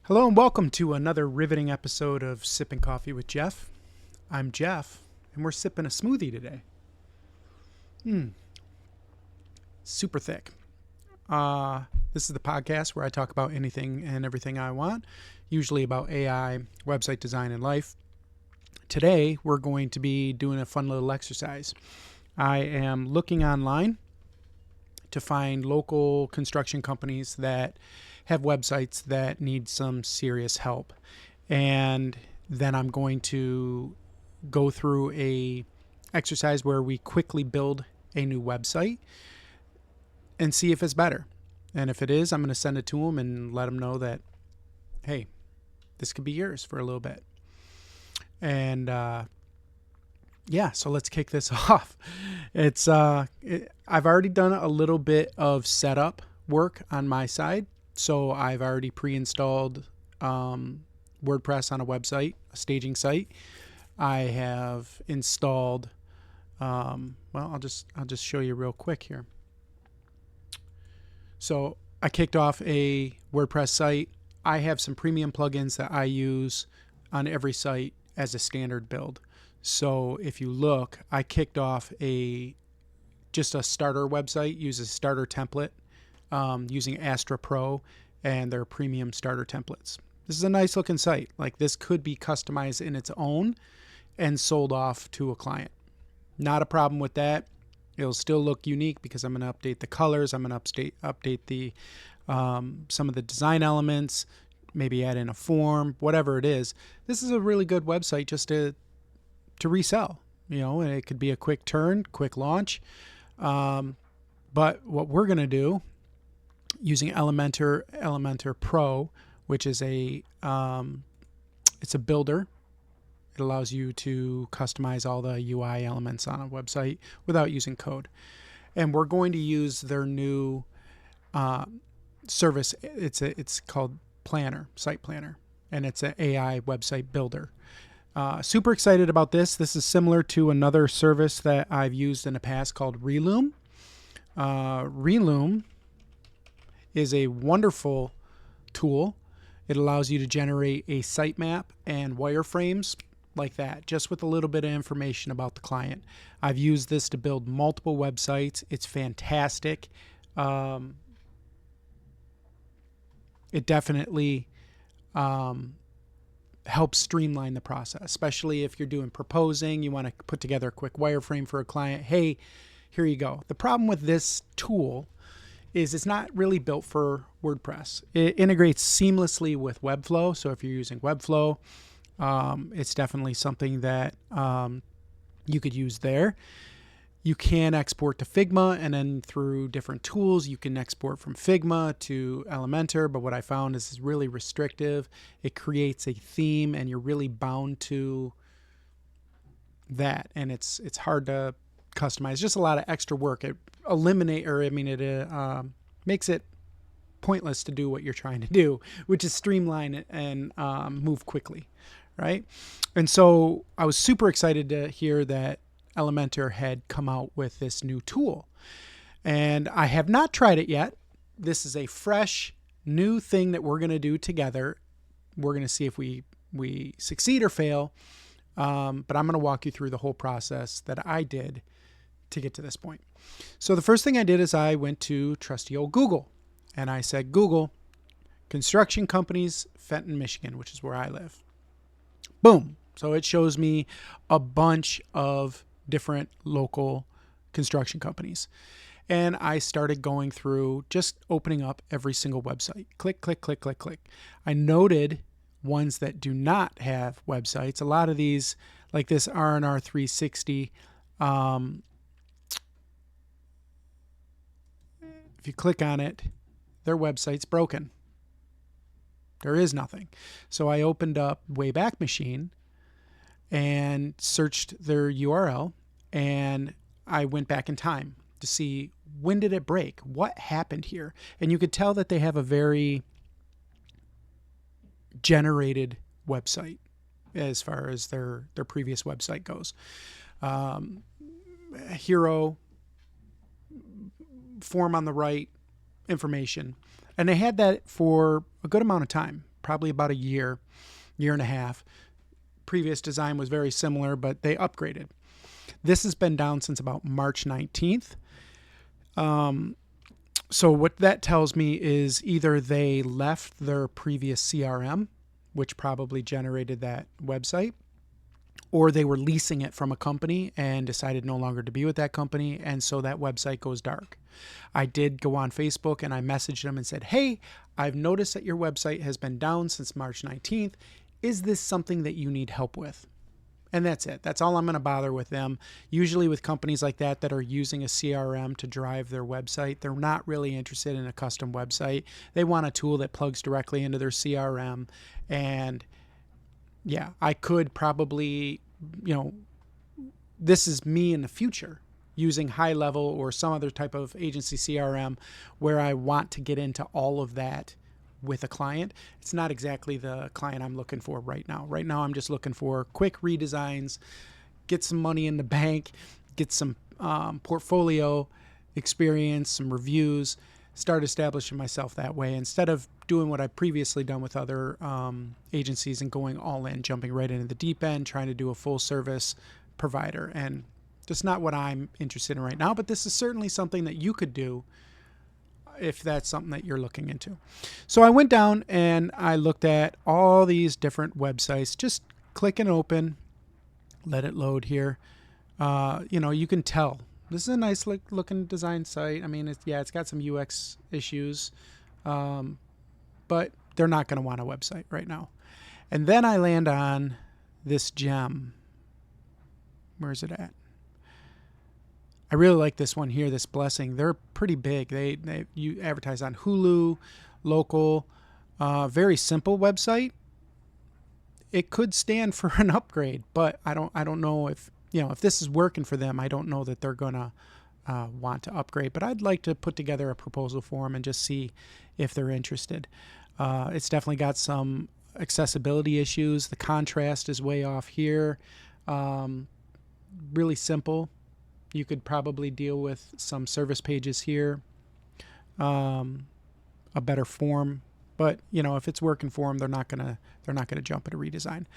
Hello and welcome to another riveting episode of Sipping Coffee with Jeff. I'm Jeff, and we're sipping a smoothie today. Super thick. This is the podcast where I talk about anything and everything I want, usually about AI, website design, and life. Today, we're going to be doing a fun little exercise. I am looking online to find local construction companies that have websites that need some serious help. And then I'm going to go through a exercise where we quickly build a new website and see if it's better. And if it is, I'm going to send it to them and let them know that, hey, this could be yours for a little bit. And so let's kick this off. I've already done a little bit of setup work on my side. So I've already pre-installed WordPress on a website, a staging site. I have installed, I'll just show you real quick here. So I kicked off a WordPress site. I have some premium plugins that I use on every site as a standard build. So if you look, I kicked off just a starter website, uses starter template. Using Astra Pro and their premium starter templates. This is a nice looking site. Like, this could be customized in its own and sold off to a client. Not a problem with that. It'll still look unique because I'm going to update the colors. I'm going to update the some of the design elements, maybe add in a form, whatever it is. This is a really good website just to resell. And it could be a quick turn, quick launch. But what we're going to do, using Elementor Pro, which is it's a builder. It allows you to customize all the UI elements on a website without using code. And we're going to use their new service. It's called Site Planner, and it's an AI website builder. Super excited about this. This is similar to another service that I've used in the past called Reloom. Reloom is a wonderful tool. It allows you to generate a sitemap and wireframes like that, just with a little bit of information about the client. I've used this to build multiple websites. It's fantastic. It definitely helps streamline the process, especially if you're doing proposing, you want to put together a quick wireframe for a client. Hey, here you go. The problem with this tool is it's not really built for WordPress. It integrates seamlessly with Webflow. So if you're using Webflow, it's definitely something that you could use there. You can export to Figma, and then through different tools, you can export from Figma to Elementor. But what I found is it's really restrictive. It creates a theme, and you're really bound to that. And it's hard to customize. Just a lot of extra work. It makes it pointless to do what you're trying to do, which is streamline it and move quickly, right? And so I was super excited to hear that Elementor had come out with this new tool, and I have not tried it yet. This is a fresh new thing that we're going to do together. We're going to see if we succeed or fail, but I'm going to walk you through the whole process that I did to get to this point. So the first thing I did is I went to trusty old Google, and I said, Google, construction companies, Fenton, Michigan, which is where I live. Boom. So it shows me a bunch of different local construction companies. And I started going through, just opening up every single website. Click, click, click, click, click. I noted ones that do not have websites. A lot of these, like this R&R 360, if you click on it, their website's broken. There is nothing. So I opened up Wayback Machine and searched their URL, and I went back in time to see, when did it break? What happened here? And you could tell that they have a very generated website as far as their previous website goes. Hero, form on the right, information. And they had that for a good amount of time, probably about a year and a half. Previous design was very similar, but they upgraded. This has been down since about March 19th. So what that tells me is either they left their previous CRM, which probably generated that website, or they were leasing it from a company and decided no longer to be with that company, and so that website goes dark. I did go on Facebook and I messaged them and said, hey, I've noticed that your website has been down since March 19th. Is this something that you need help with? And that's it. That's all I'm going to bother with them. Usually with companies like that that are using a CRM to drive their website, they're not really interested in a custom website. They want a tool that plugs directly into their CRM. And yeah, I could probably, this is me in the future using high level or some other type of agency CRM where I want to get into all of that with a client. It's not exactly the client I'm looking for right now. Right now, I'm just looking for quick redesigns, get some money in the bank, get some portfolio experience, some reviews, start establishing myself that way instead of doing what I've previously done with other agencies and going all in, jumping right into the deep end, trying to do a full service provider. And that's not what I'm interested in right now, but this is certainly something that you could do if that's something that you're looking into. So I went down and I looked at all these different websites, just click and open, let it load here. You can tell this is a nice looking design site. I mean, it's got some UX issues, but they're not going to want a website right now. And then I land on this gem. Where's it at? I really like this one here, this Blessing. They're pretty big. You advertise on Hulu, local, very simple website. It could stand for an upgrade, but I don't know if this is working for them. I don't know that they're gonna want to upgrade. But I'd like to put together a proposal for them and just see if they're interested. It's definitely got some accessibility issues. The contrast is way off here. Really simple. You could probably deal with some service pages here, a better form. But if it's working for them, they're not gonna jump at a redesign.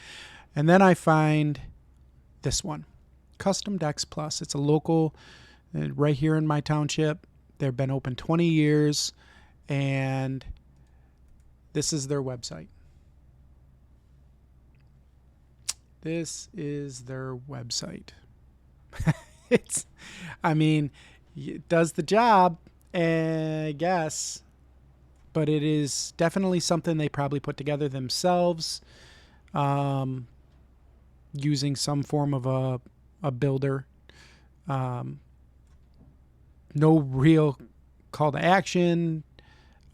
And then I find this one, Custom Decks Plus. It's a local, right here in my township. They've been open 20 years, and this is their website. This is their website. It does the job, I guess, but it is definitely something they probably put together themselves, using some form of a builder. No real call to action.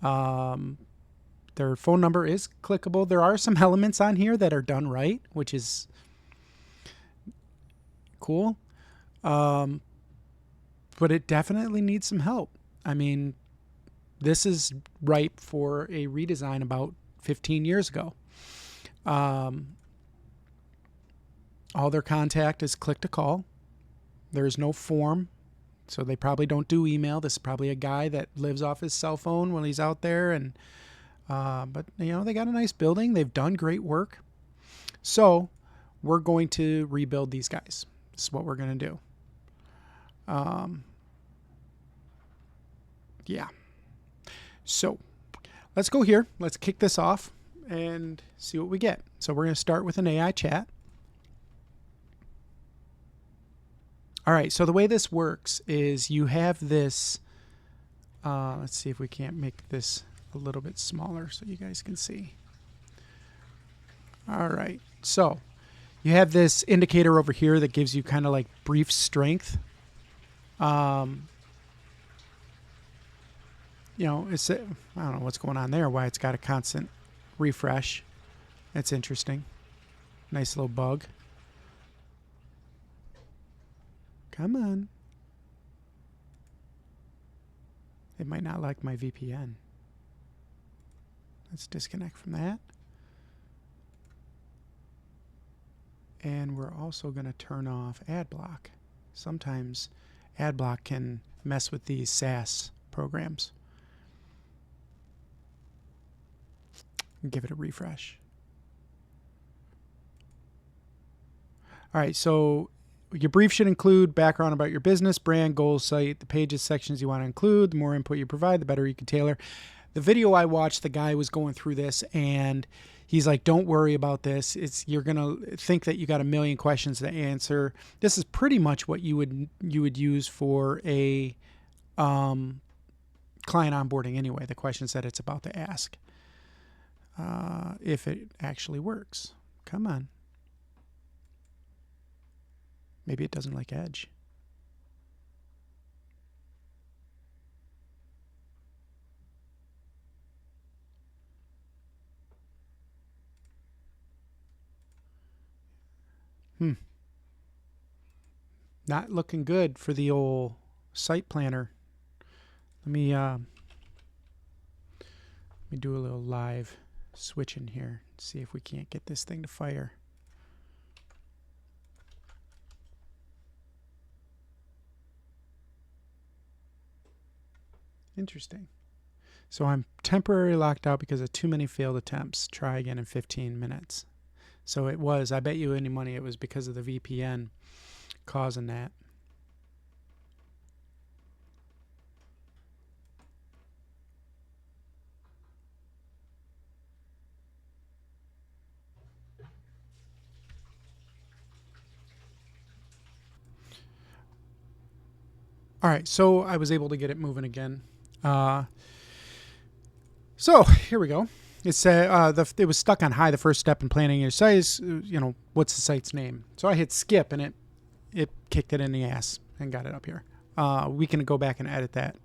Their phone number is clickable. There are some elements on here that are done right, which is cool. But it definitely needs some help. I mean, this is ripe for a redesign about 15 years ago. All their contact is click to call. There's no form, so they probably don't do email. This is probably a guy that lives off his cell phone when he's out there. And but they got a nice building. They've done great work. So we're going to rebuild these guys. This is what we're going to do. Yeah. So let's go here. Let's kick this off and see what we get. So we're going to start with an AI chat. All right. So the way this works is you have this, let's see if we can't make this a little bit smaller so you guys can see. All right. So you have this indicator over here that gives you kind of like brief strength. It's I don't know what's going on there, why it's got a constant refresh. That's interesting. Nice little bug. Come on. It might not like my VPN. Let's disconnect from that. And we're also going to turn off ad block. Sometimes ad block can mess with these SaaS programs. and give it a refresh. All right, so your brief should include background about your business, brand, goals, site, the pages, sections you want to include. The more input you provide, the better you can tailor. The video I watched, the guy was going through this, and he's like, don't worry about this. You're going to think that you got a million questions to answer. This is pretty much what you would use for a client onboarding anyway, the questions that it's about to ask. If it actually works. Come on. Maybe it doesn't like Edge. Not looking good for the old site planner. Let me do a little live switch in here. See if we can't get this thing to fire. Interesting. So I'm temporarily locked out because of too many failed attempts. Try again in 15 minutes. So it was, I bet you any money it was because of the VPN causing that. All right, so I was able to get it moving again. So here we go. It said it was stuck on high. The first step in planning your site is, what's the site's name? So I hit skip, and it kicked it in the ass and got it up here. We can go back and edit that.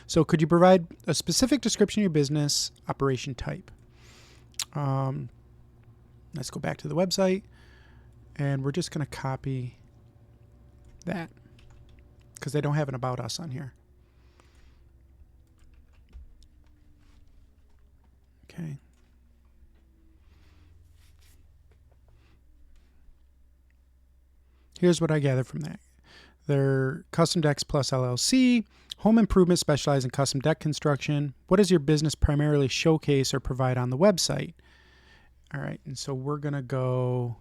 So could you provide a specific description of your business operation type? Let's go back to the website, and we're just going to copy that because they don't have an about us on here. Okay. Here's what I gathered from that. They're Custom Decks Plus LLC, home improvement specialized in custom deck construction. What does your business primarily showcase or provide on the website? All right, and so we're going to go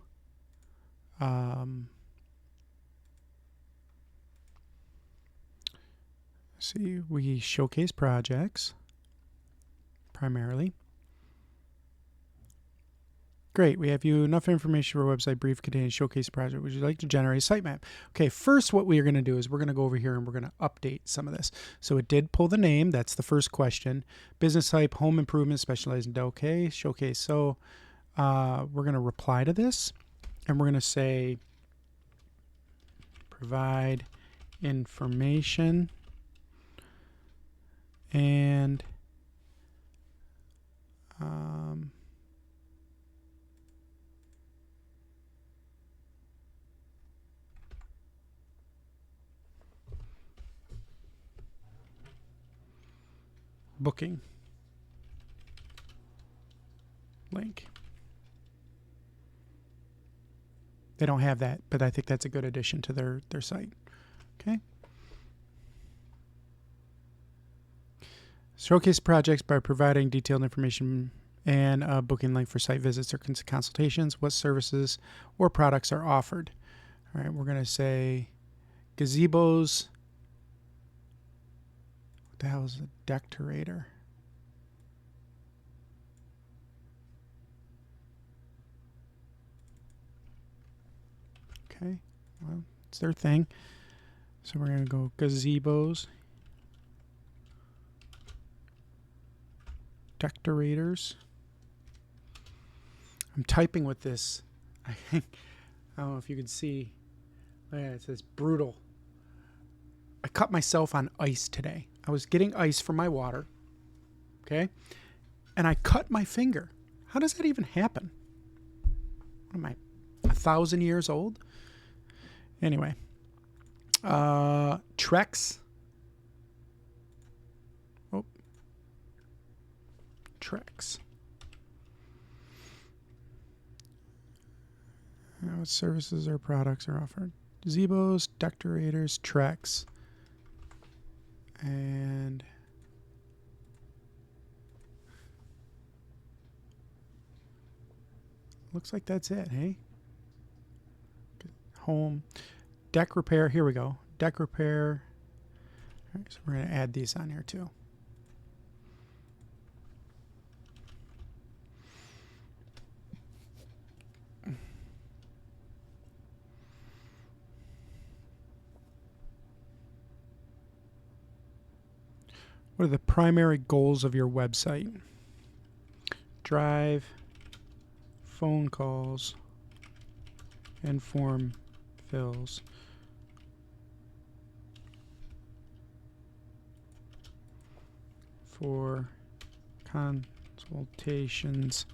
see, we showcase projects primarily. Great, we have you enough information for a website brief containing showcase project. Would you like to generate a sitemap? Okay, first what we're going to do is we're going to go over here and we're going to update some of this. So it did pull the name. That's the first question. Business type, home improvement, specialized in okay, showcase. So we're going to reply to this and we're going to say provide information and booking link. They don't have that, but I think that's a good addition to their site. Okay. Showcase projects by providing detailed information and a booking link for site visits or consultations. What services or products are offered? All right, we're going to say gazebos. What the hell is a decorator? Okay, well, it's their thing. So we're going to go gazebos. Decorators. I'm typing with this. I don't know if you can see. Yeah, it says brutal. I cut myself on ice today. I was getting ice from my water. Okay? And I cut my finger. How does that even happen? What am I, 1,000 years old? Anyway. Trex. Oh. Trex. What services or products are offered? Gazebos, decorators, Trex, and looks like that's it, hey? Home. Deck repair. Here we go. Deck repair. All right, so we're going to add these on here too. What are the primary goals of your website? Drive phone calls and form fills. For consultations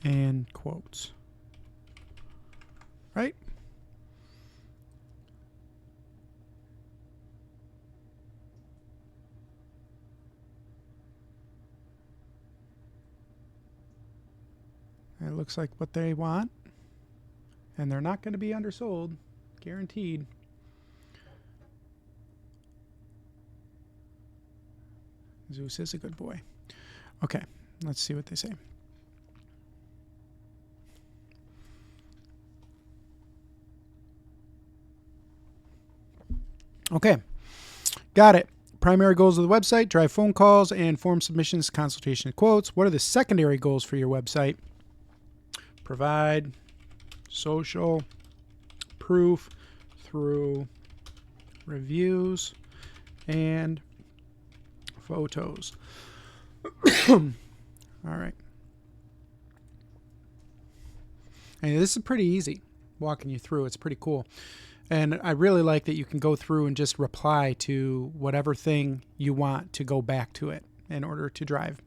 and quotes. Right? It looks like what they want. And they're not going to be undersold. Guaranteed. Zeus is a good boy. Okay, let's see what they say. Okay, got it. Primary goals of the website: drive phone calls and form submissions, consultation, quotes. What are the secondary goals for your website? Provide social proof through reviews and photos. All right. And this is pretty easy, walking you through. It's pretty cool. And I really like that you can go through and just reply to whatever thing you want to go back to it in order to drive.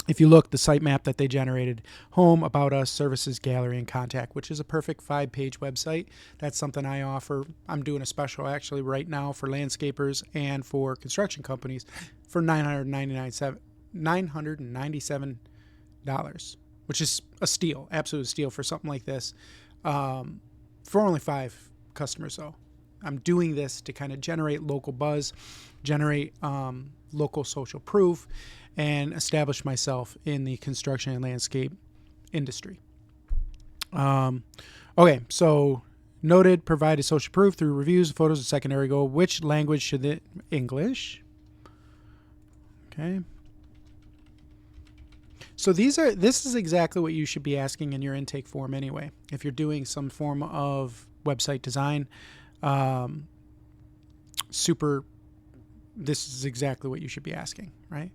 If you look, the sitemap that they generated: home, about us, services, gallery, and contact, which is a perfect 5-page website. That's something I offer. I'm doing a special actually right now for landscapers and for construction companies for $997, which is a steal, absolute steal for something like this. For only 5 customers though. I'm doing this to kind of generate local buzz, generate local social proof, and establish myself in the construction and landscape industry. Okay, so noted, provide a social proof through reviews, photos, and secondary goal. Which language should it? English. Okay. So this is exactly what you should be asking in your intake form anyway. If you're doing some form of website design, this is exactly what you should be asking, right?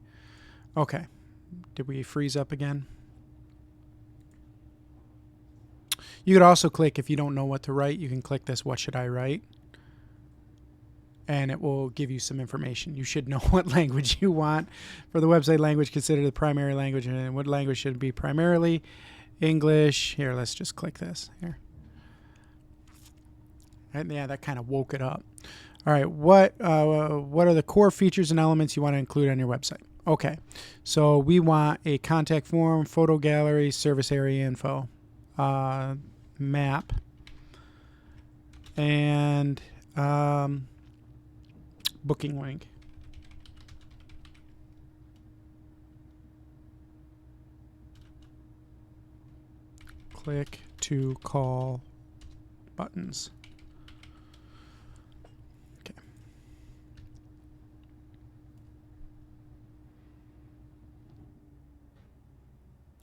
Okay. Did we freeze up again? You could also click, if you don't know what to write, you can click this, what should I write? And it will give you some information. You should know what language you want. For the website language, consider the primary language, and what language should it be primarily? English. Here, let's just click this here. And yeah, that kind of woke it up. All right, what are the core features and elements you want to include on your website? Okay, so we want a contact form, photo gallery, service area info, map, and booking link. Click to call buttons.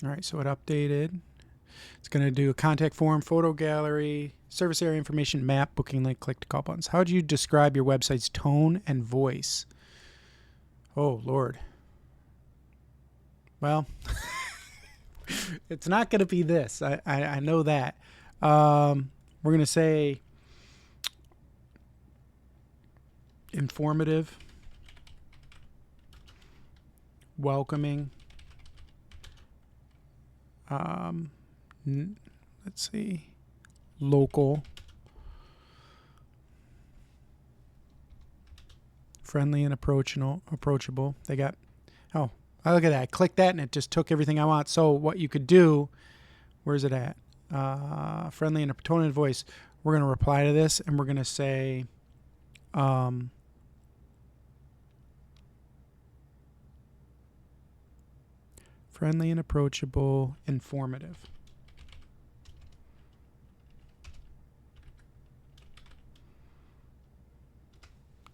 All right, so it updated. It's going to do a contact form, photo gallery, service area information, map, booking link, click to call buttons. How would you describe your website's tone and voice? Oh, Lord. Well, it's not going to be this. I know that. We're going to say informative, welcoming, let's see, local, friendly and approachable. They got, oh, look at that. I clicked that and it just took everything I want. So what you could do, where's it at? Friendly and a tone and voice. We're going to reply to this and we're going to say, friendly and approachable, informative.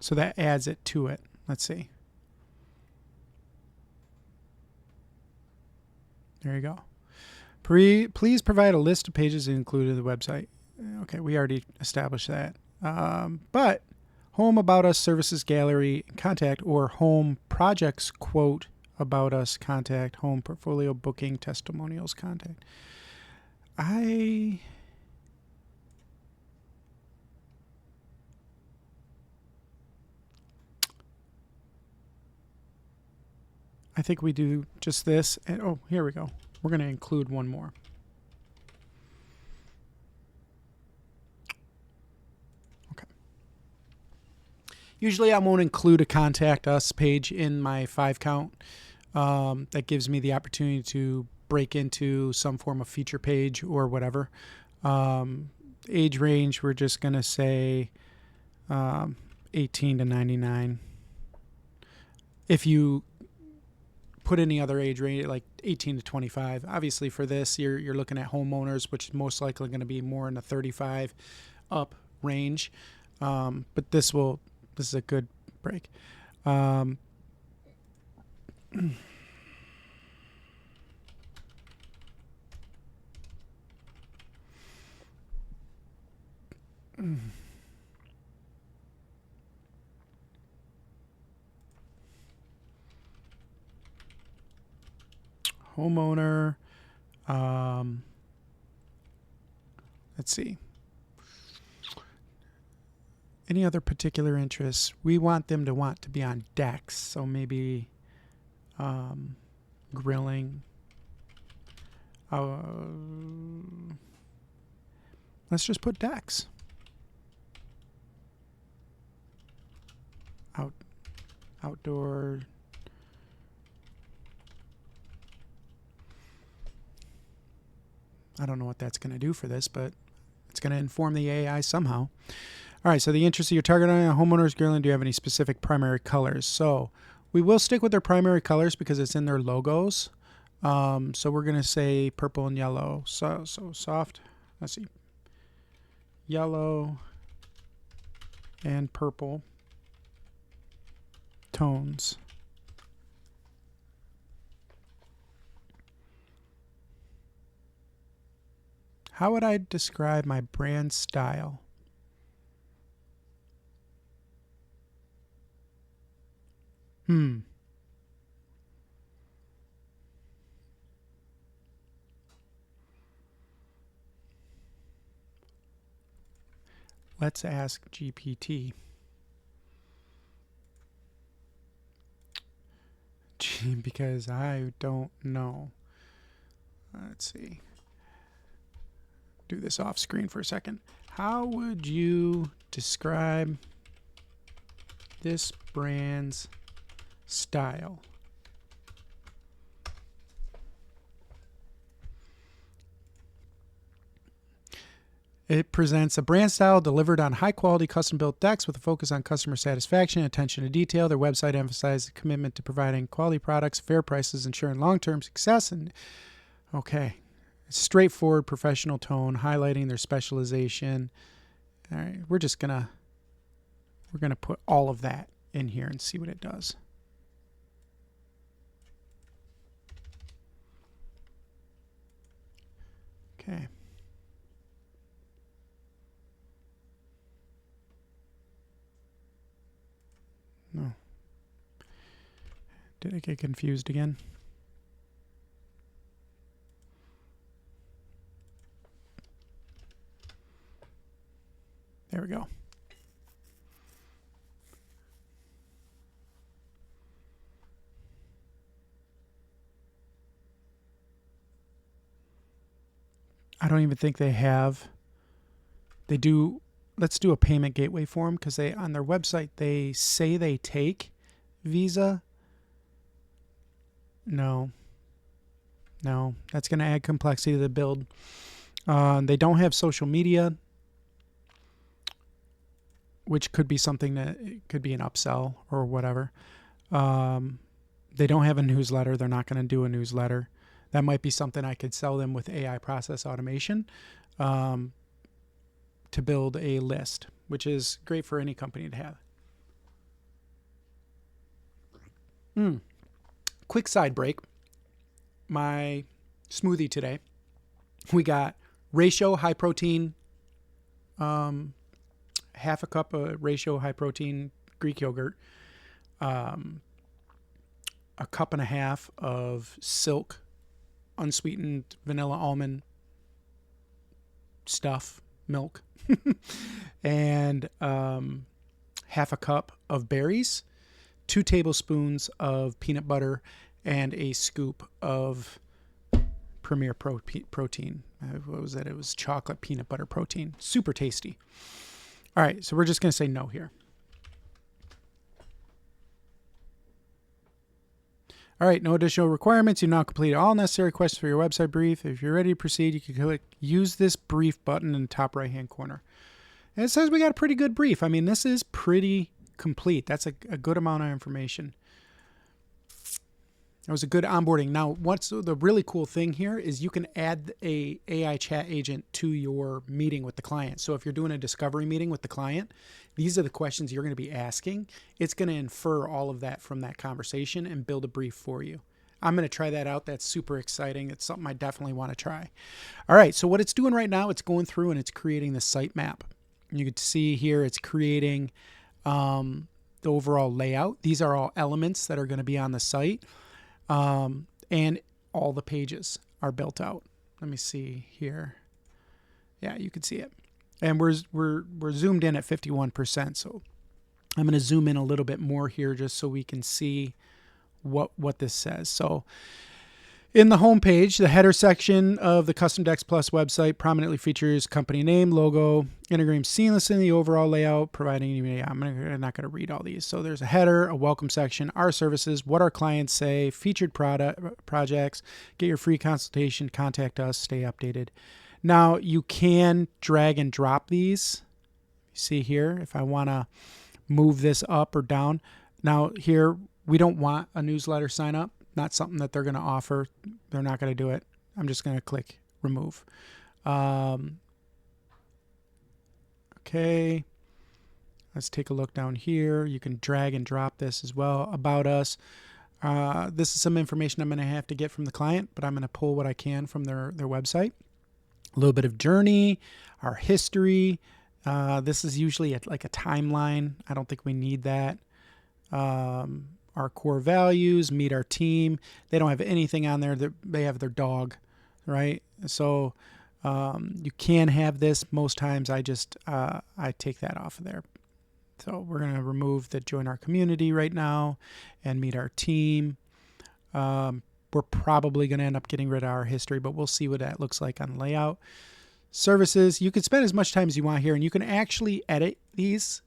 So that adds it to it. Let's see. There you go. Please provide a list of pages included in the website. Okay, we already established that. But home, about us, services, gallery, contact, or home projects, quote, about us, contact, home, portfolio, booking, testimonials, contact. I think we do just this. And oh, here we go. We're going to include one more. Okay. Usually I won't include a contact us page in my 5 count. That gives me the opportunity to break into some form of feature page or whatever. Age range, we're just going to say 18 to 99. If you put any other age range, like 18 to 25, obviously for this, you're looking at homeowners, which is most likely going to be more in the 35 up range. But this is a good break. Homeowner. Let's see. Any other particular interests? We want them to want to be on decks, so maybe grilling. Let's just put decks. Outdoor. I don't know what that's going to do for this, but it's going to inform the AI somehow. All right, so the interest of your target on homeowners, grilling, do you have any specific primary colors? So we will stick with their primary colors because it's in their logos. So we're going to say purple and yellow. So soft, let's see, yellow and purple tones. How would I describe my brand style? Let's ask GPT. Because I don't know. Let's see. Do this off screen for a second. How would you describe this brand's style? It presents a brand style delivered on high-quality custom-built decks with a focus on customer satisfaction and attention to detail. Their website emphasizes a commitment to providing quality products, fair prices, ensuring long-term success. And okay, straightforward, professional tone, highlighting their specialization. All right, we're gonna put all of that in here and see what it does. Okay. No. Did I get confused again? There we go. I don't even think they have. They do. Let's do a payment gateway form because they on their website they say they take Visa. No, that's going to add complexity to the build. They don't have social media, which could be something that it could be an upsell or whatever. They don't have a newsletter. They're not going to do a newsletter. That might be something I could sell them with AI process automation to build a list, which is great for any company to have. Quick side break. My smoothie today, we got ratio high protein, half a cup of ratio high protein Greek yogurt, a cup and a half of Silk unsweetened vanilla almond stuff, milk, and half a cup of berries, 2 tablespoons of peanut butter, and a scoop of Premier protein. What was that? It was chocolate peanut butter protein. Super tasty. All right, so we're just going to say no here. All right, no additional requirements. You've now completed all necessary questions for your website brief. If you're ready to proceed, you can click Use This Brief button in the top right-hand corner. And it says we got a pretty good brief. I mean, this is pretty complete. That's a good amount of information. It was a good onboarding. Now, what's the really cool thing here is you can add a AI chat agent to your meeting with the client. So if you're doing a discovery meeting with the client, these are the questions you're going to be asking. It's going to infer all of that from that conversation and build a brief for you. I'm going to try that out. That's super exciting. It's something I definitely want to try. All right, so what it's doing right now, it's going through and it's creating the site map. You can see here it's creating the overall layout. These are all elements that are going to be on the site. And all the pages are built out. Let me see here. Yeah, you can see it. And we're zoomed in at 51%. So I'm going to zoom in a little bit more here just so we can see what this says. So in the home page, the header section of the Custom Decks Plus website prominently features company name, logo, integrates seamlessly in the overall layout, providing, I'm not going to read all these. So there's a header, a welcome section, our services, what our clients say, featured projects, get your free consultation, contact us, stay updated. Now you can drag and drop these. You see here, if I want to move this up or down. Now here, we don't want a newsletter sign up. Not something that they're going to offer. They're not going to do it. I'm just going to click remove. Okay. Let's take a look down here. You can drag and drop this as well. About us. This is some information I'm going to have to get from the client, but I'm going to pull what I can from their website. A little bit of journey, our history. This is usually like a timeline. I don't think we need that. Our core values, meet our team. They don't have anything on there. They have their dog, right? So you can have this. Most times I take that off of there. So we're going to remove the join our community right now and meet our team. We're probably going to end up getting rid of our history, but we'll see what that looks like on layout. Services, you can spend as much time as you want here, and you can actually edit these.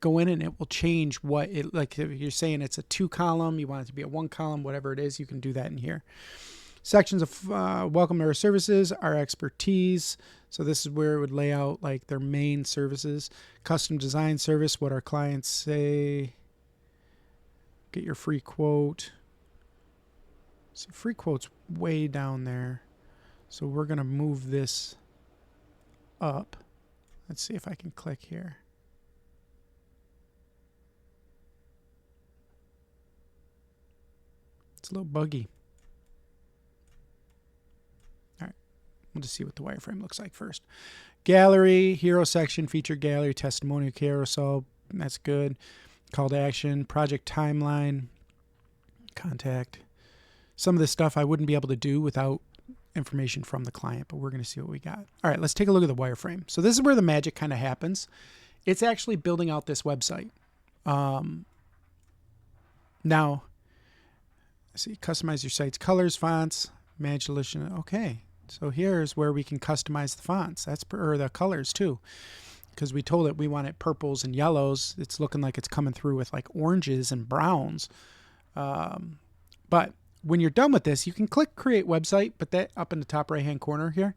Go in and it will change what it, like if you're saying it's a 2 column, you want it to be a 1 column, whatever it is, you can do that in here. Sections of welcome to our services, our expertise. So this is where it would lay out like their main services. Custom design service, what our clients say. Get your free quote. So free quote's way down there. So we're going to move this up. Let's see if I can click here. It's a little buggy. All right, we'll just see what the wireframe looks like first. Gallery, hero section, featured gallery, testimonial carousel. That's good. Call to action, project timeline, contact. Some of this stuff I wouldn't be able to do without information from the client, but we're going to see what we got. All right, let's take a look at the wireframe. So this is where the magic kind of happens. It's actually building out this website. Now, see, customize your site's colors, fonts, manage solution. Okay, so here's where we can customize the fonts. Or the colors too, because we told it we want it purples and yellows. It's looking like it's coming through with like oranges and browns. But when you're done with this, you can click create website, but that up in the top right hand corner here.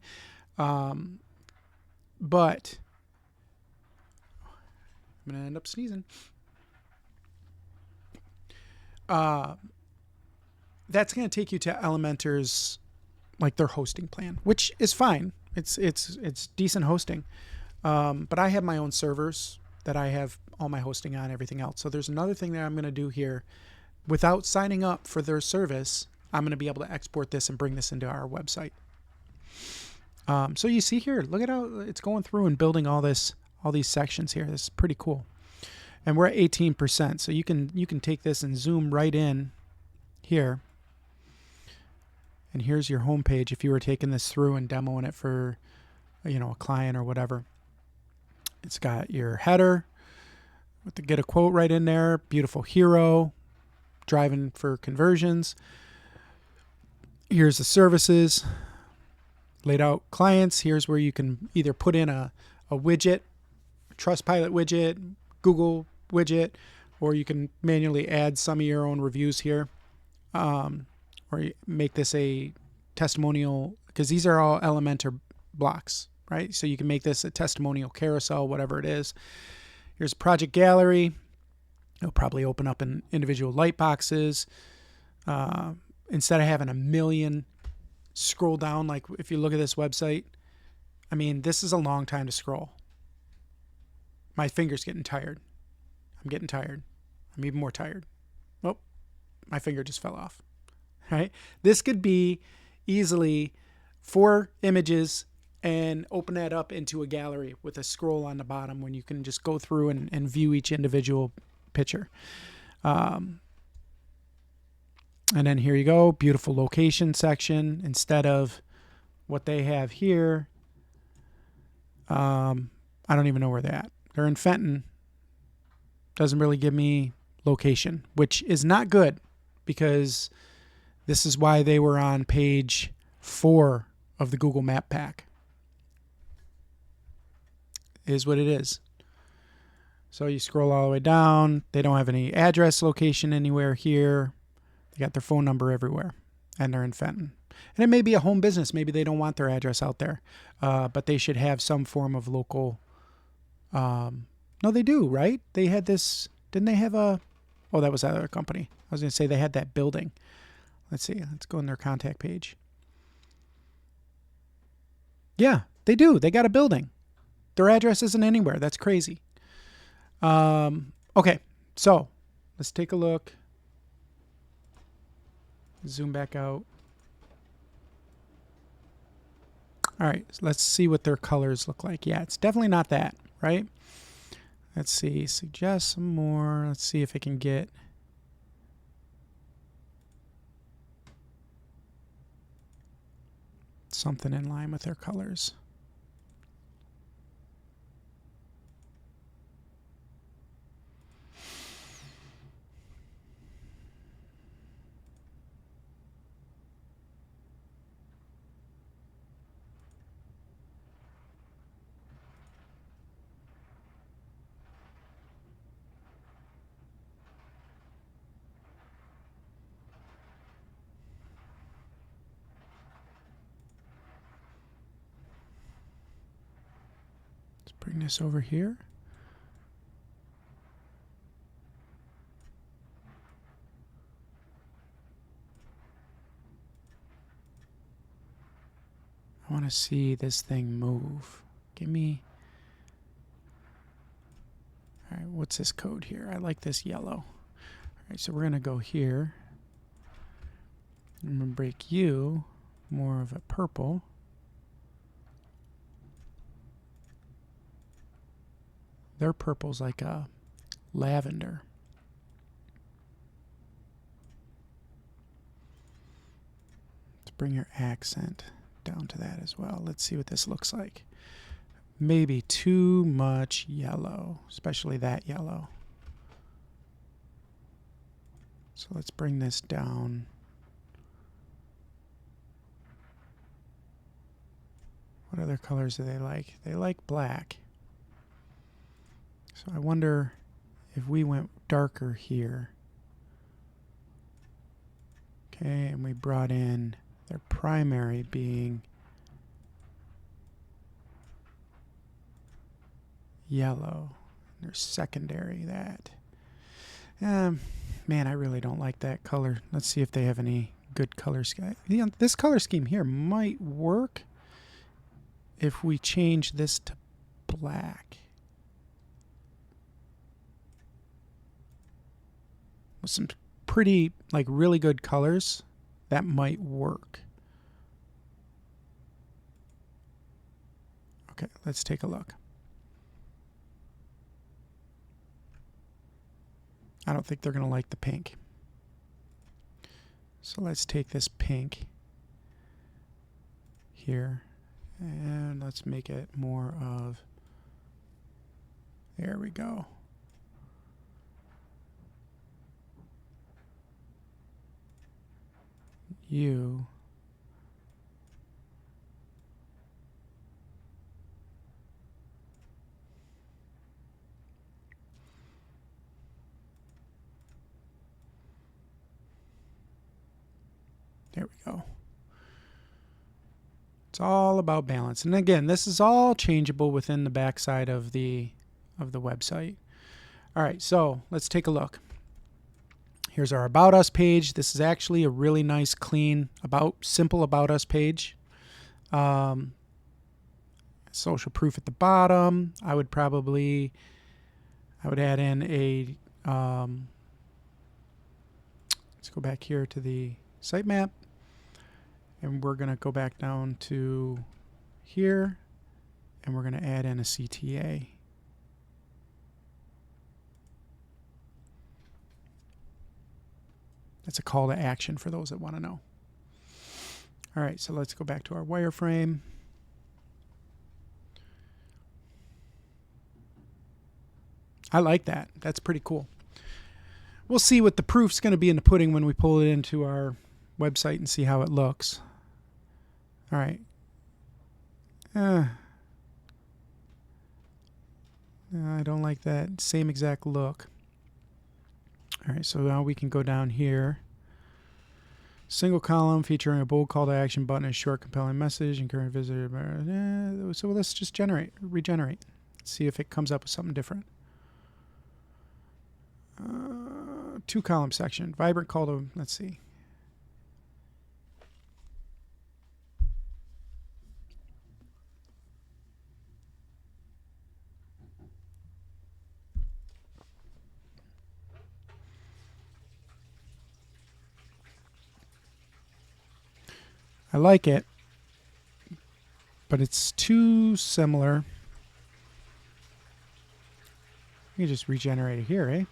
But I'm gonna end up sneezing. That's going to take you to Elementor's, like their hosting plan, which is fine. It's decent hosting. But I have my own servers that I have all my hosting on, everything else. So there's another thing that I'm going to do here without signing up for their service, I'm going to be able to export this and bring this into our website. So you see here, look at how it's going through and building all these sections here. This is pretty cool. And we're at 18%. So you can take this and zoom right in here. And here's your home page if you were taking this through and demoing it for, you know, a client or whatever. It's got your header with the get a quote right in there. Beautiful hero, driving for conversions. Here's the services, laid out clients. Here's where you can either put in a widget, Trustpilot widget, Google widget, or you can manually add some of your own reviews here. Or you make this a testimonial, because these are all Elementor blocks, right? So you can make this a testimonial carousel, whatever it is. Here's a project gallery. It'll probably open up in individual light boxes. Instead of having a million scroll down, like if you look at this website, I mean, this is a long time to scroll. My finger's getting tired. I'm getting tired. I'm even more tired. Oh, my finger just fell off. Right? This could be easily 4 images and open that up into a gallery with a scroll on the bottom when you can just go through and view each individual picture. And then here you go, beautiful location section instead of what they have here. I don't even know where they're at. They're in Fenton. Doesn't really give me location, which is not good because this is why they were on page 4 of the Google Map Pack. It is what it is. So you scroll all the way down. They don't have any address location anywhere here. They got their phone number everywhere, and they're in Fenton. And it may be a home business. Maybe they don't want their address out there, but they should have some form of local. No, they do, right? They had this. Didn't they have a? Oh, that was that other company. I was going to say they had that building. Let's see. Let's go in their contact page. Yeah, they do. They got a building. Their address isn't anywhere. That's crazy. Okay, so let's take a look. Zoom back out. All right, so let's see what their colors look like. Yeah, it's definitely not that, right? Let's see. Suggest some more. Let's see if it can get. Something in line with their colors. Bring this over here. I want to see this thing move. Give me. All right, what's this code here? I like this yellow. All right, so we're going to go here. I'm going to break you more of a purple. Their purple's like a lavender. Let's bring your accent down to that as well. Let's see what this looks like. Maybe too much yellow, especially that yellow. So let's bring this down. What other colors do they like? They like black. So I wonder if we went darker here. Okay, and we brought in their primary being yellow. Their secondary that. Man, I really don't like that color. Let's see if they have any good color scheme. You know, this color scheme here might work if we change this to black. With some pretty, like really good colors, that might work. Okay, let's take a look. I don't think they're going to like the pink. So let's take this pink here and let's make it more of, there we go. You. There we go. It's all about balance. And again, this is all changeable within the backside of the website. All right, so let's take a look. Here's our About Us page. This is actually a really nice, clean, simple About Us page. Social proof at the bottom. I would add in a, let's go back here to the sitemap. And we're going to go back down to here, and we're going to add in a CTA. That's a call to action for those that want to know. All right, so let's go back to our wireframe. I like that. That's pretty cool. We'll see what the proof's going to be in the pudding when we pull it into our website and see how it looks. All right. I don't like that same exact look. All right, so now we can go down here. Single column featuring a bold call to action button, a short compelling message, and current visitor. So let's just regenerate. See if it comes up with something different. 2-column section, vibrant call to, let's see. I like it, but it's too similar. You can just regenerate it here, eh?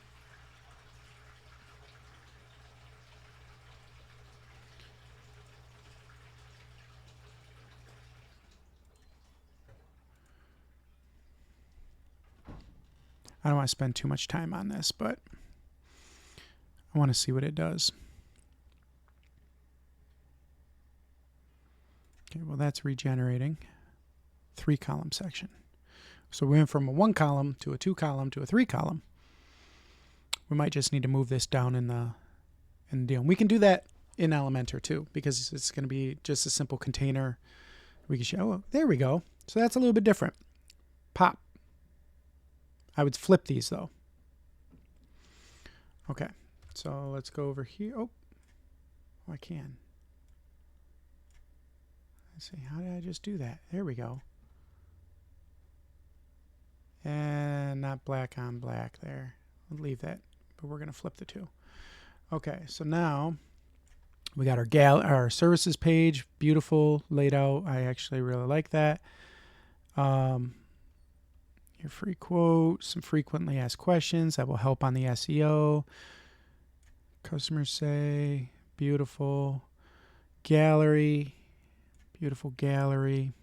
I don't want to spend too much time on this, but I want to see what it does. Okay, well, that's regenerating. 3-column section. So we went from a 1-column to a 2-column to a 3-column. We might just need to move this down in the deal. And we can do that in Elementor too, because it's going to be just a simple container. We can show, oh, there we go. So that's a little bit different. Pop. I would flip these though. Okay, so let's go over here. Oh, I can. Let's see, how did I just do that? There we go. And not black on black there. We'll leave that, but we're going to flip the two. Okay, so now we got our services page, beautiful laid out. I actually really like that. Your free quote, some frequently asked questions that will help on the SEO. Customers say, beautiful. Gallery, beautiful gallery.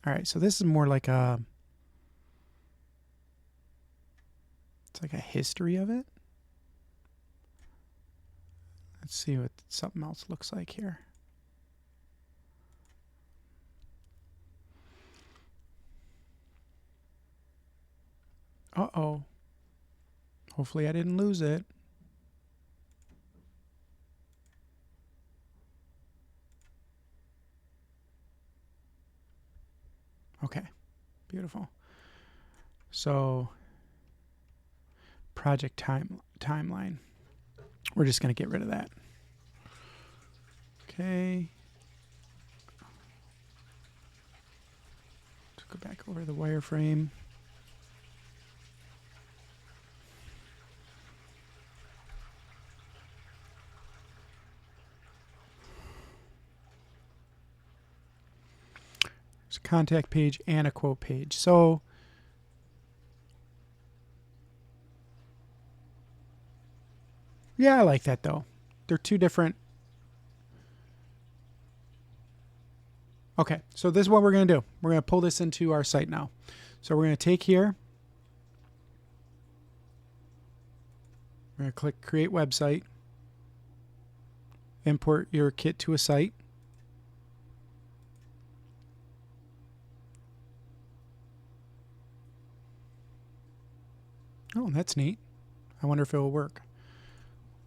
All right, so this is more like it's like a history of it. Let's see what something else looks like here. Uh-oh. Hopefully I didn't lose it. Okay, beautiful. So, project timeline. We're just going to get rid of that. Okay. Let's go back over the wireframe. There's a contact page and a quote page. So yeah, I like that though. They're two different. Okay, so this is what we're going to do. We're going to pull this into our site now. So we're going to take here. We're going to click Create Website. Import your kit to a site. Oh, that's neat. I wonder if it will work.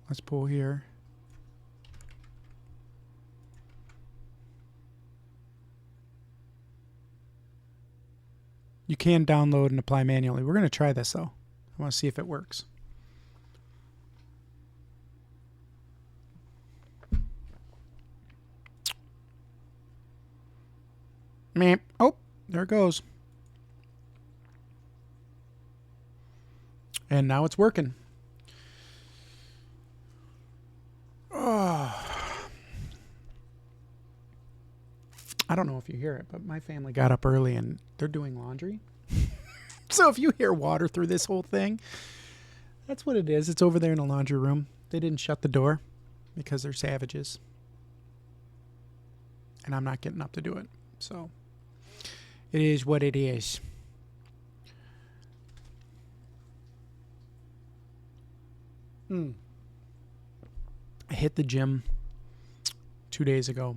Let's pull here. You can download and apply manually. We're going to try this though. I want to see if it works. Oh, there it goes. And now it's working. Oh. I don't know if you hear it, but my family got up early and they're doing laundry. So if you hear water through this whole thing, that's what it is. It's over there in the laundry room. They didn't shut the door because they're savages. And I'm not getting up to do it. So it is what it is. I hit the gym 2 days ago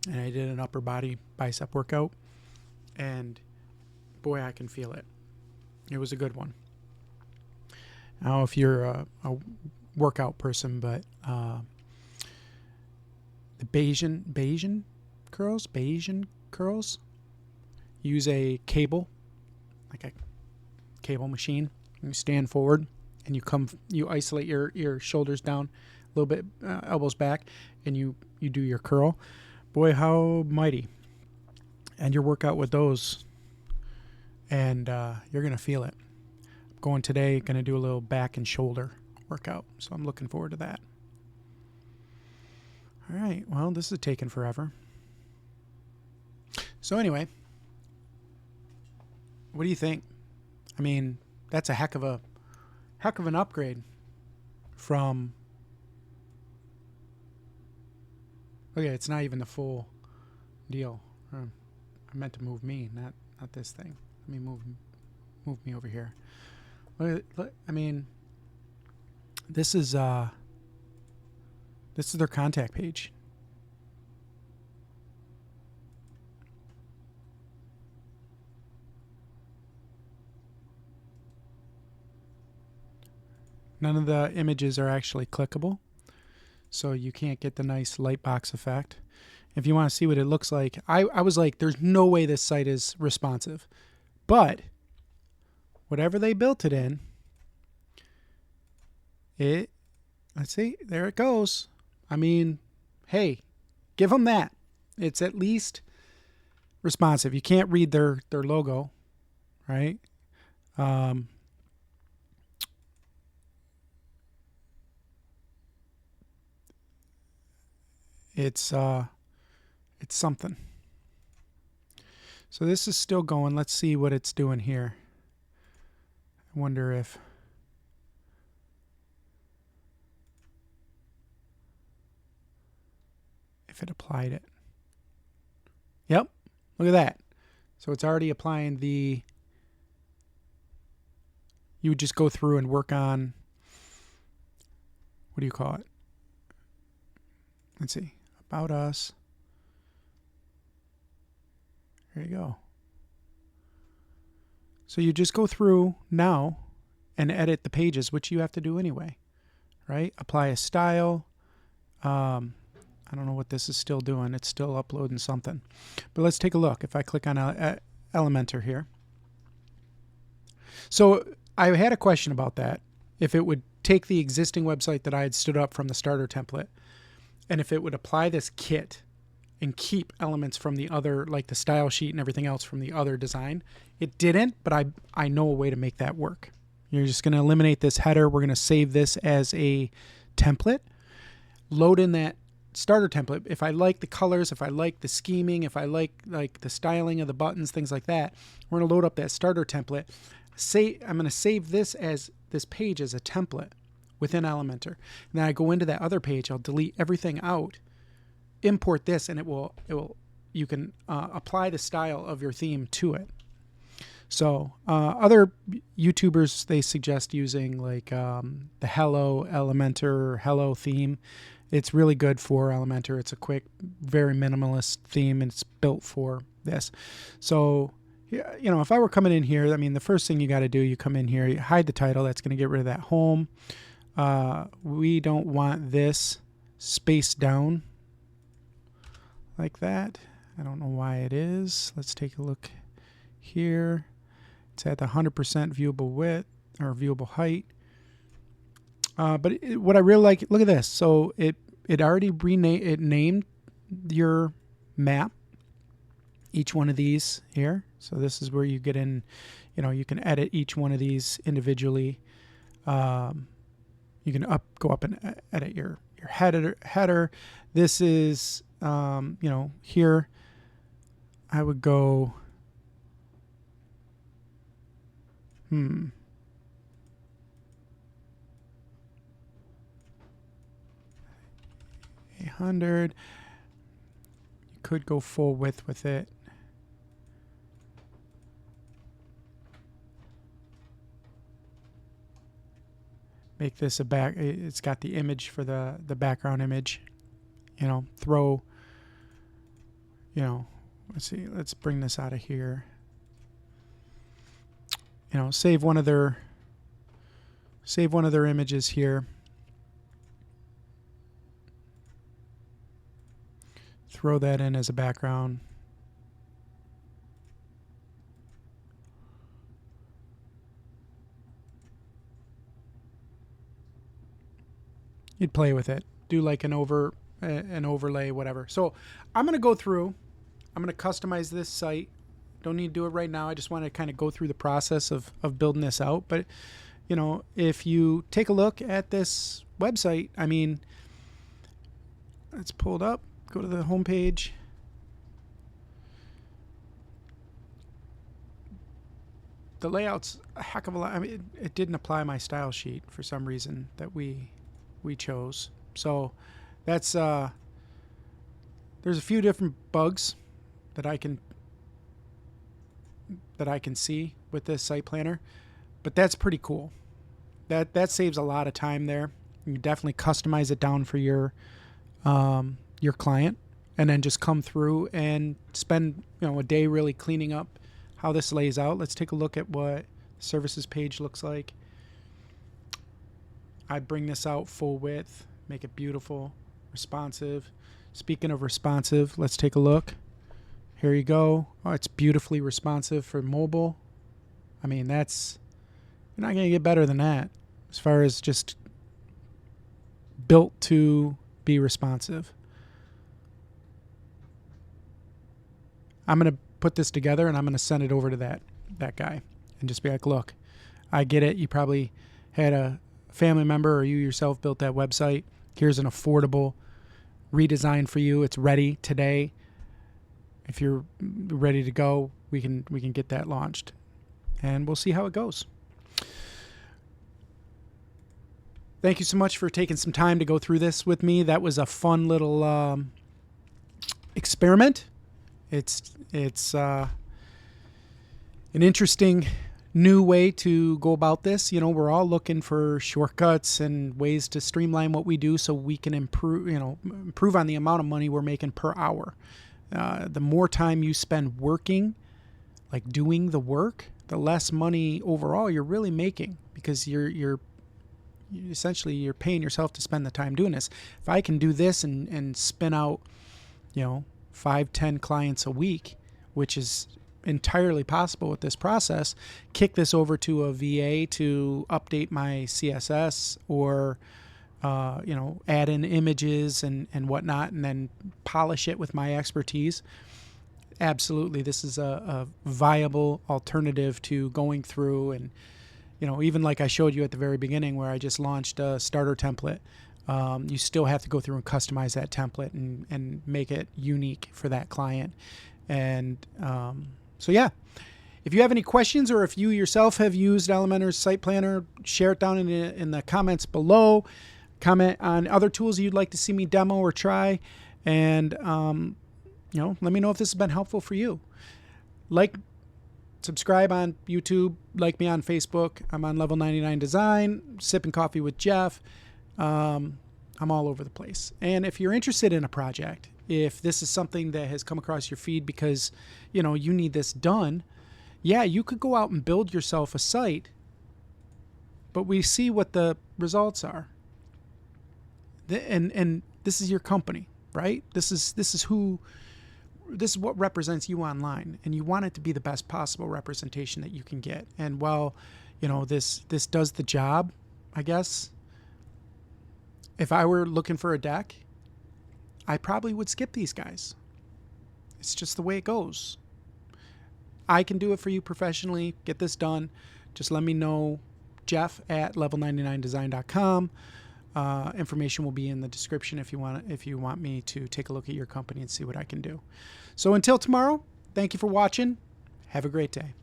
and I did an upper body bicep workout, and boy, I can feel it. It was a good one. I don't know if you're a workout person, but the Bayesian curls use a cable, like a cable machine. You stand forward and you isolate your shoulders down a little bit, elbows back, and you do your curl. Boy, how mighty. And your workout with those, and you're going to feel it. I'm going today, going to do a little back and shoulder workout, so I'm looking forward to that. All right, well, this is taking forever. So anyway, what do you think? I mean, that's a heck of an upgrade from... Okay, it's not even the full deal. I meant to move me, not this thing. Let me move me over here. Look, I mean, this is their contact page. None of the images are actually clickable, so you can't get the nice light box effect. If you want to see what it looks like, I was like, there's no way this site is responsive. But whatever they built it in, let's see, there it goes. I mean, hey, give them that. It's at least responsive. You can't read their logo, right? It's something. So this is still going. Let's see what it's doing here. I wonder if it applied it. Yep, look at that. So it's already applying the... You would just go through and work on... What do you call it? Let's see. About us. There you go. So you just go through now and edit the pages, which you have to do anyway, right? Apply a style. I don't know what this is still doing. It's still uploading something. But let's take a look. If I click on Elementor here. So I had a question about that. If it would take the existing website that I had stood up from the starter template, and if it would apply this kit and keep elements from the other, like the style sheet and everything else from the other design. It didn't, but I know a way to make that work. You're just going to eliminate this header. We're going to save this as a template. Load in that starter template. If I like the colors, if I like the scheming, if I like the styling of the buttons, things like that, we're going to load up that starter template. I'm going to save this page as a template within Elementor. And then I go into that other page, I'll delete everything out, import this, and you can apply the style of your theme to it. So other YouTubers, they suggest using like the Hello Elementor Hello theme. It's really good for Elementor. It's a quick, very minimalist theme, and it's built for this. So, you know, if I were coming in here, I mean, the first thing you got to do, you come in here, you hide the title. That's going to get rid of that home. We don't want this spaced down like that. I don't know why it is. Let's take a look here. It's at the 100% viewable width or viewable height. But what I really like, look at this. So it already named your map, each one of these here. So this is where you get in, you know, you can edit each one of these individually. You can go up and edit your header. This is, you know, here I would go, 800. You could go full width with it. Make this a back. It's got the image for the background image. You know, throw. You know, let's see. Let's bring this out of here. You know, save one of their images here. Throw that in as a background. You'd play with it. Do like an overlay, whatever. So I'm going to go through. I'm going to customize this site. Don't need to do it right now. I just want to kind of go through the process of building this out. But, you know, if you take a look at this website, I mean, let's pull it up. Go to the home page. The layout's a heck of a lot. I mean, it didn't apply my style sheet for some reason that we chose. So that's there's a few different bugs that I can see with this site planner, but that's pretty cool. That saves a lot of time there. You definitely customize it down for your client, and then just come through and spend, you know, a day really cleaning up how this lays out. Let's take a look at what the services page looks like. I'd bring this out full width, make it beautiful, responsive. Speaking of responsive, let's take a look. Here you go. Oh, it's beautifully responsive for mobile. I mean, you're not going to get better than that as far as just built to be responsive. I'm going to put this together and I'm going to send it over to that guy and just be like, look, I get it. You probably had a family member or you yourself built that website. Here's an affordable redesign for you. It's ready today. If you're ready to go, we can get that launched, and we'll see how it goes. Thank you so much for taking some time to go through this with me. That was a fun little experiment. It's an interesting new way to go about this. You know, we're all looking for shortcuts and ways to streamline what we do so we can improve on the amount of money we're making per hour. The more time you spend working, like doing the work, the less money overall you're really making, because you're essentially paying yourself to spend the time doing this. If I can do this and spin out, 5-10 clients a week, which is entirely possible with this process, kick this over to a VA to update my CSS or add in images and whatnot, and then polish it with my expertise. Absolutely, this is a viable alternative to going through and, even like I showed you at the very beginning where I just launched a starter template. You still have to go through and customize that template and make it unique for that client. And so, yeah. If you have any questions, or if you yourself have used Elementor's Site Planner, share it down in the comments below. Comment on other tools you'd like to see me demo or try. And, let me know if this has been helpful for you. Like, subscribe on YouTube. Like me on Facebook. I'm on Level 99 Design, Sipping Coffee with Jeff. I'm all over the place. And if you're interested in a project, if this is something that has come across your feed because, you need this done, yeah, you could go out and build yourself a site, but we see what the results are. And this is your company, right? This is what represents you online, and you want it to be the best possible representation that you can get. And while, this does the job, I guess, if I were looking for a deck, I probably would skip these guys. It's just the way it goes. I can do it for you professionally. Get this done. Just let me know. Jeff at level99design.com. Information will be in the description if you want me to take a look at your company and see what I can do. So until tomorrow, thank you for watching. Have a great day.